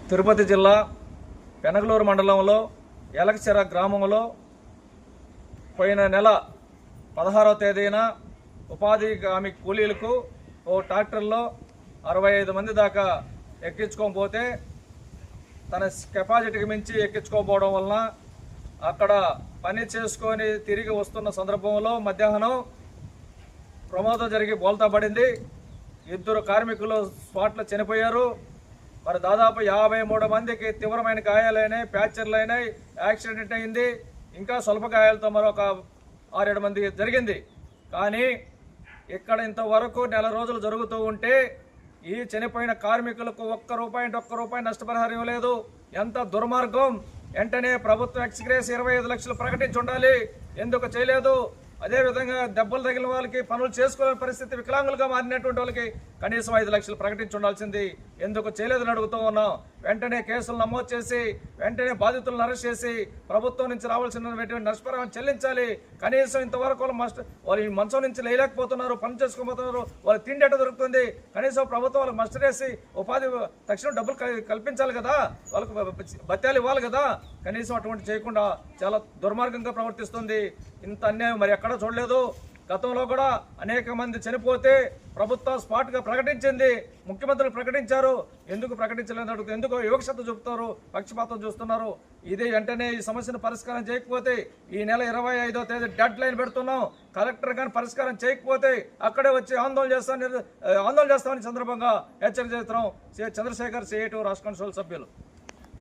తిరుపతి జిల్లా పెనగలూరు మండలంలో ఎలకచెర గ్రామంలో పోయిన నెల 16వ తేదీన ఉపాధి హామీ కూలీలకు ఓ ట్రాక్టర్లో 65 మంది దాకా ఎక్కించుకోకపోతే తన కెపాసిటీకి మించి ఎక్కించుకోకపోవడం వలన అక్కడ పని చేసుకొని తిరిగి వస్తున్న సందర్భంలో మధ్యాహ్నం ప్రమాదం జరిగి బోల్తా పడింది. 2 కార్మికులు స్పాట్లో చనిపోయారు. మరి దాదాపు 53 మందికి తీవ్రమైన గాయాలైనాయి, ఫ్రాక్చర్లు అయినాయి, యాక్సిడెంట్ అయింది. ఇంకా స్వల్ప గాయాలతో మరొక 6-7 మందికి జరిగింది. కానీ ఇక్కడ ఇంతవరకు నెల రోజులు జరుగుతూ ఉంటే ఈ చనిపోయిన కార్మికులకు ఒక్క రూపాయి నష్టపరిహారం ఇవ్వలేదు. ఎంత దుర్మార్గం! వెంటనే ప్రభుత్వం ఎక్స్గ్రేస్ 25 లక్షలు ప్రకటించి ఉండాలి. ఎందుకు చేయలేదు? అదేవిధంగా దెబ్బలు తగిలిన వాళ్ళకి పనులు చేసుకోలేని పరిస్థితి, వికలాంగులుగా మారినటువంటి వాళ్ళకి కనీసం 5 లక్షలు ప్రకటించి ఉండాల్సింది ఎందుకు చేయలేదని అడుగుతూ ఉన్నాం. వెంటనే కేసులు నమోదు చేసి వెంటనే బాధితులను అరెస్ట్ చేసి ప్రభుత్వం నుంచి రావాల్సిన నష్టపరిహారం చెల్లించాలి. కనీసం ఇంతవరకు వాళ్ళు ఈ మంచం నుంచి లేలేకపోతున్నారు, పని చేసుకోబోతున్నారు, వాళ్ళ తిండి ఎట దొరుకుతుంది. కనీసం ప్రభుత్వం వాళ్ళకి మస్టర్ వేసి ఉపాధి తక్షణం డబ్బులు కల్పించాలి కదా, వాళ్ళకు భత్యాలు ఇవ్వాలి కదా. కనీసం అటువంటి చేయకుండా చాలా దుర్మార్గంగా ప్రవర్తిస్తుంది. ఇంత అన్యాయం మరి ఎక్కడా చూడలేదు. గతంలో కూడా అనేక మంది చనిపోతే ప్రభుత్వం స్పాట్గా ప్రకటించింది, ముఖ్యమంత్రులు ప్రకటించారు. ఎందుకు ప్రకటించలేదు అడుగుతుంది. ఎందుకో వివక్షత చూపుతారు, పక్షపాతం చూస్తున్నారు. ఇది వెంటనే ఈ సమస్యను పరిష్కారం చేయకపోతే ఈ నెల 25వ తేదీ డెడ్ లైన్ పెడుతున్నాం. కలెక్టర్ కానీ పరిష్కారం చేయకపోతే అక్కడే వచ్చి ఆందోళన చేస్తామని సందర్భంగా హెచ్చరిక చేస్తున్నాం. చంద్రశేఖర్, CITU రాష్ట్ర కౌన్సిల్ సభ్యులు.